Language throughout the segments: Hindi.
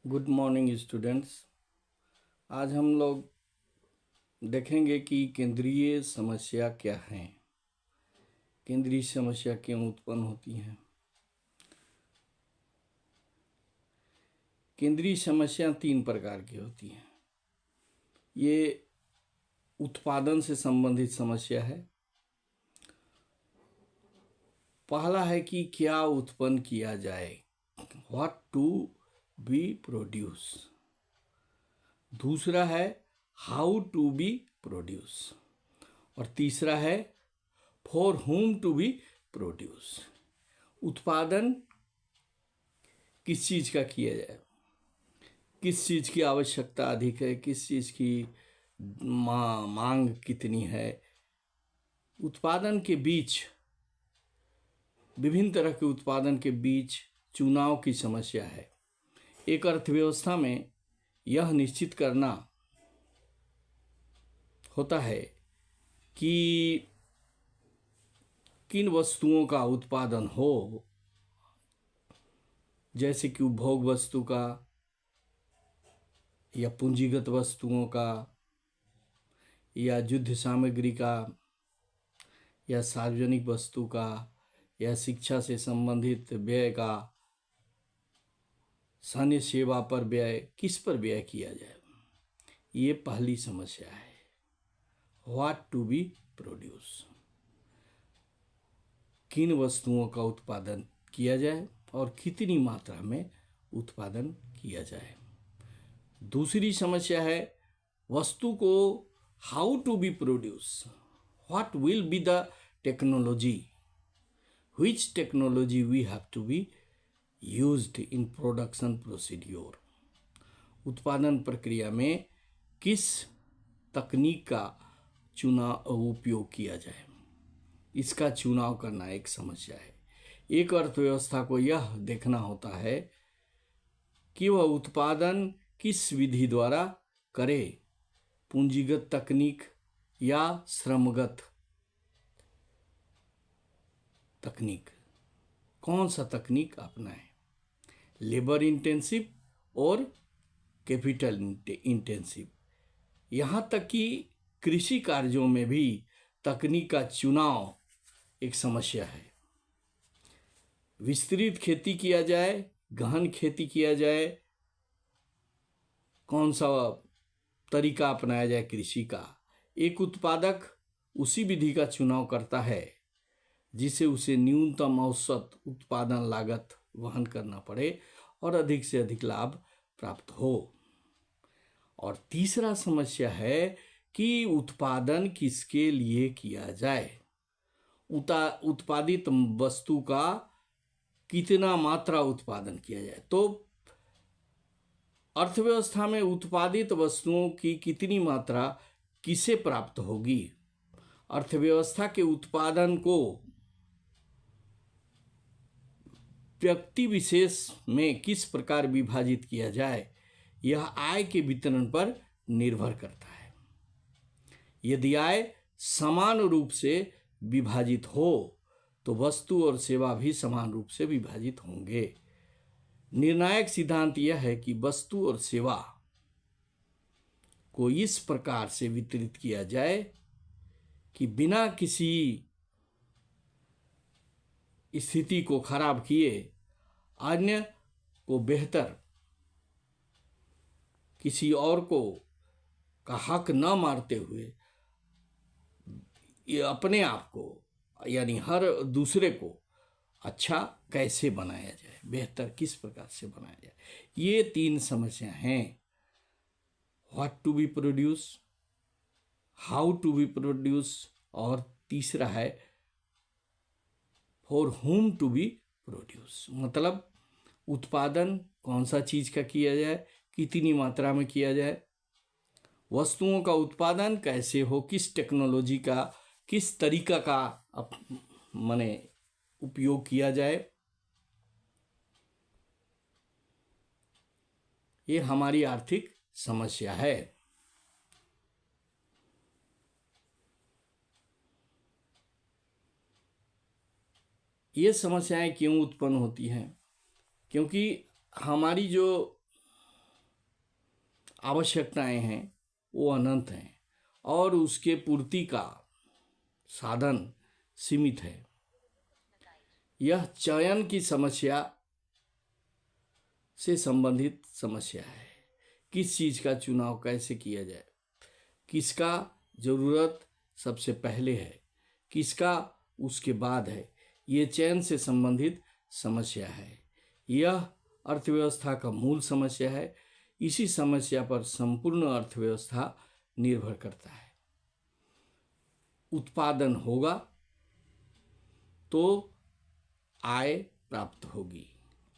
Good morning students. आज हम लोग देखेंगे कि केंद्रीय समस्या क्या है, केंद्रीय समस्या क्यों उत्पन्न होती हैं। केंद्रीय समस्या 3 प्रकार की होती हैं। ये उत्पादन से संबंधित समस्या है। पहला है कि क्या उत्पन्न किया जाए, व्हाट टू बी प्रोड्यूस। दूसरा है हाउ टू बी प्रोड्यूस और तीसरा है for whom to be produce. उत्पादन किस चीज़ का किया जाए, किस चीज़ की आवश्यकता अधिक है, किस चीज़ की मांग कितनी है। उत्पादन के बीच, विभिन्न तरह के उत्पादन के बीच चुनाव की समस्या है। एक अर्थव्यवस्था में यह निश्चित करना होता है कि किन वस्तुओं का उत्पादन हो, जैसे कि उपभोग वस्तु का या पूंजीगत वस्तुओं का या युद्ध सामग्री का या सार्वजनिक वस्तु का या शिक्षा से संबंधित व्यय का, सैन्य सेवा पर व्यय, किस पर व्यय किया जाए। ये पहली समस्या है, व्हाट टू बी प्रोड्यूस। किन वस्तुओं का उत्पादन किया जाए और कितनी मात्रा में उत्पादन किया जाए। दूसरी समस्या है वस्तु को how to be produce, what will be the technology, which technology we have to be used in production procedure. उत्पादन प्रक्रिया में किस तकनीक का उपयोग किया जाए, इसका चुनाव करना एक समस्या है। एक अर्थव्यवस्था को यह देखना होता है कि वह उत्पादन किस विधि द्वारा करे, पूंजीगत तकनीक या श्रमगत तकनीक, कौन सा तकनीक अपनाए, लेबर इंटेंसिव और कैपिटल इंटेंसिव। यहाँ तक कि कृषि कार्यों में भी तकनीक का चुनाव एक समस्या है। विस्तृत खेती किया जाए, गहन खेती किया जाए, कौन सा तरीका अपनाया जाए कृषि का। एक उत्पादक उसी विधि का चुनाव करता है जिसे उसे न्यूनतम औसत उत्पादन लागत वहन करना पड़े और अधिक से अधिक लाभ प्राप्त हो। और तीसरा समस्या है कि उत्पादन किसके लिए किया जाए, उत्पादित वस्तु का कितना मात्रा उत्पादन किया जाए। तो अर्थव्यवस्था में उत्पादित वस्तुओं की कितनी मात्रा किसे प्राप्त होगी, अर्थव्यवस्था के उत्पादन को व्यक्ति विशेष में किस प्रकार विभाजित किया जाए, यह आय के वितरण पर निर्भर करता है। यदि आय समान रूप से विभाजित हो तो वस्तु और सेवा भी समान रूप से विभाजित होंगे। निर्णायक सिद्धांत यह है कि वस्तु और सेवा को इस प्रकार से वितरित किया जाए कि बिना किसी स्थिति को खराब किए, अन्य को बेहतर, किसी और को का हक न मारते हुए, ये अपने आप को यानी हर दूसरे को अच्छा कैसे बनाया जाए, बेहतर किस प्रकार से बनाया जाए। ये 3 समस्या हैं, what to be produce, how to be produce और तीसरा है for whom to be produce. मतलब उत्पादन कौन सा चीज़ का किया जाए, कितनी मात्रा में किया जाए, वस्तुओं का उत्पादन कैसे हो, किस टेक्नोलॉजी का, किस तरीका का माने उपयोग किया जाए। ये हमारी आर्थिक समस्या है। ये समस्याएं क्यों उत्पन्न होती हैं? क्योंकि हमारी जो आवश्यकताएं हैं वो अनंत हैं और उसके पूर्ति का साधन सीमित है। यह चयन की समस्या से संबंधित समस्या है। किस चीज का चुनाव कैसे किया जाए, किसका जरूरत सबसे पहले है, किसका उसके बाद है, ये चयन से संबंधित समस्या है। यह अर्थव्यवस्था का मूल समस्या है। इसी समस्या पर संपूर्ण अर्थव्यवस्था निर्भर करता है। उत्पादन होगा तो आय प्राप्त होगी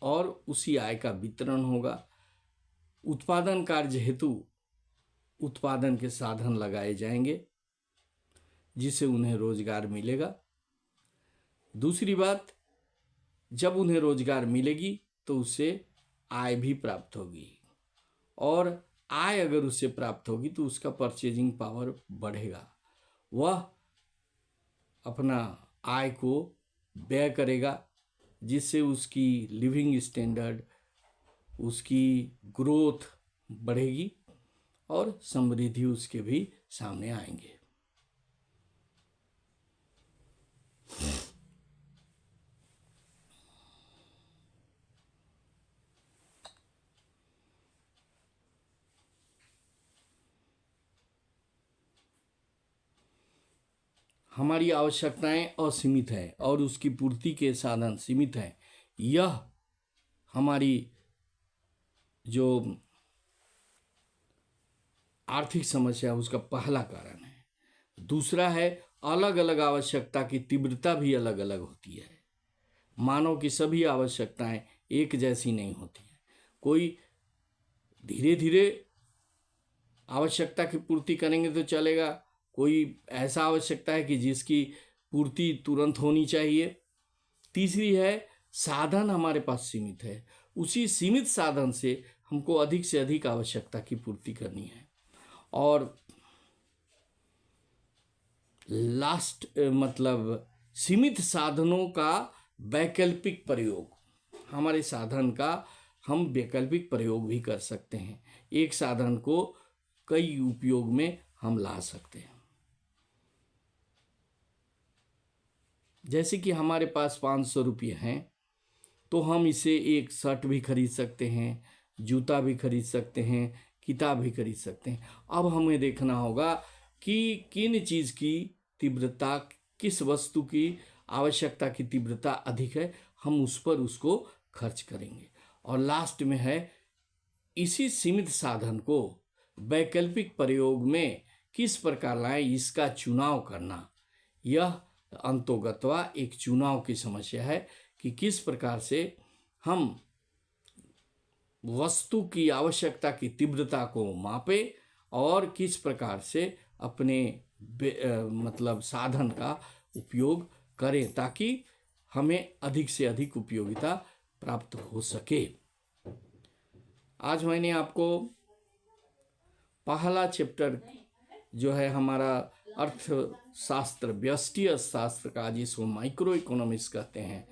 और उसी आय का वितरण होगा। उत्पादन कार्य हेतु उत्पादन के साधन लगाए जाएंगे जिससे उन्हें रोजगार मिलेगा। दूसरी बात, जब उन्हें रोजगार मिलेगी तो उससे आय भी प्राप्त होगी और आय अगर उससे प्राप्त होगी तो उसका परचेजिंग पावर बढ़ेगा। वह अपना आय को व्यय करेगा जिससे उसकी लिविंग स्टैंडर्ड, उसकी ग्रोथ बढ़ेगी और समृद्धि उसके भी सामने आएंगे। हमारी आवश्यकताएं असीमित हैं और उसकी पूर्ति के साधन सीमित हैं। यह हमारी जो आर्थिक समस्या है उसका पहला कारण है। दूसरा है, अलग अलग आवश्यकता की तीव्रता भी अलग अलग होती है। मानव की सभी आवश्यकताएं एक जैसी नहीं होती हैं। कोई धीरे धीरे आवश्यकता की पूर्ति करेंगे तो चलेगा, कोई ऐसा आवश्यकता है कि जिसकी पूर्ति तुरंत होनी चाहिए। तीसरी है, साधन हमारे पास सीमित है, उसी सीमित साधन से हमको अधिक से अधिक आवश्यकता की पूर्ति करनी है। और लास्ट मतलब सीमित साधनों का वैकल्पिक प्रयोग, हमारे साधन का हम वैकल्पिक प्रयोग भी कर सकते हैं। एक साधन को कई उपयोग में हम ला सकते हैं। जैसे कि हमारे पास 500 रुपये हैं तो हम इसे एक शर्ट भी खरीद सकते हैं, जूता भी खरीद सकते हैं, किताब भी खरीद सकते हैं। अब हमें देखना होगा कि किन चीज़ की तीव्रता, किस वस्तु की आवश्यकता की तीव्रता अधिक है, हम उस पर उसको खर्च करेंगे। और लास्ट में है, इसी सीमित साधन को वैकल्पिक प्रयोग में किस प्रकार लाएं, इसका चुनाव करना। यह अंतोगत्वा एक चुनाव की समस्या है कि किस प्रकार से हम वस्तु की आवश्यकता की तीव्रता को मापें और किस प्रकार से अपने मतलब साधन का उपयोग करें ताकि हमें अधिक से अधिक उपयोगिता प्राप्त हो सके। आज मैंने आपको पहला चैप्टर जो है हमारा अर्थशास्त्र, व्यष्टि अर्थशास्त्र का, जिसको माइक्रो इकोनॉमिक्स कहते हैं,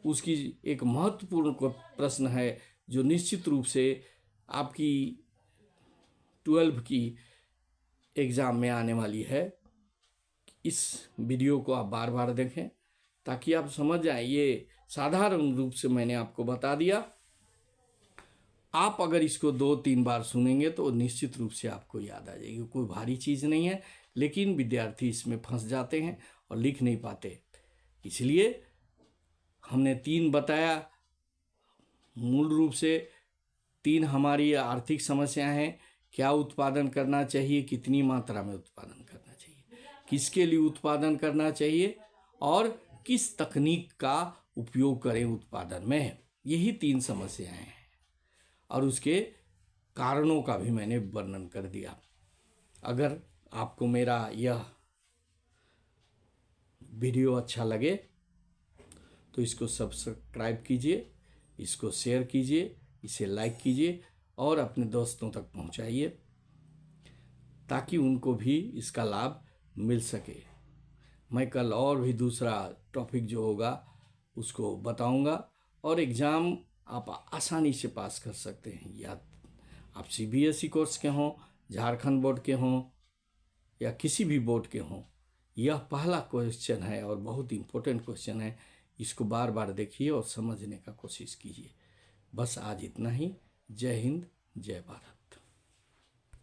उसकी एक महत्वपूर्ण प्रश्न है जो निश्चित रूप से आपकी 12 की एग्ज़ाम में आने वाली है। इस वीडियो को आप बार बार देखें ताकि आप समझ जाएं। ये साधारण रूप से मैंने आपको बता दिया। आप अगर इसको 2-3 बार सुनेंगे तो निश्चित रूप से आपको याद आ जाएगी। कोई भारी चीज़ नहीं है, लेकिन विद्यार्थी इसमें फंस जाते हैं और लिख नहीं पाते। इसलिए हमने 3 बताया। मूल रूप से 3 हमारी आर्थिक समस्याएं हैं। क्या उत्पादन करना चाहिए, कितनी मात्रा में उत्पादन करना चाहिए, किसके लिए उत्पादन करना चाहिए और किस तकनीक का उपयोग करें उत्पादन में। यही 3 समस्याएं हैं और उसके कारणों का भी मैंने वर्णन कर दिया। अगर आपको मेरा यह वीडियो अच्छा लगे तो इसको सब्सक्राइब कीजिए, इसको शेयर कीजिए, इसे लाइक कीजिए और अपने दोस्तों तक पहुंचाइए ताकि उनको भी इसका लाभ मिल सके। मैं कल और भी दूसरा टॉपिक जो होगा उसको बताऊंगा और एग्ज़ाम आप आसानी से पास कर सकते हैं। याद आप सीबीएसई कोर्स के हों, झारखंड बोर्ड के हों या किसी भी बोर्ड के हों, यह पहला क्वेश्चन है और बहुत इम्पोर्टेंट क्वेश्चन है। इसको बार बार देखिए और समझने का कोशिश कीजिए। बस आज इतना ही। जय हिंद, जय भारत।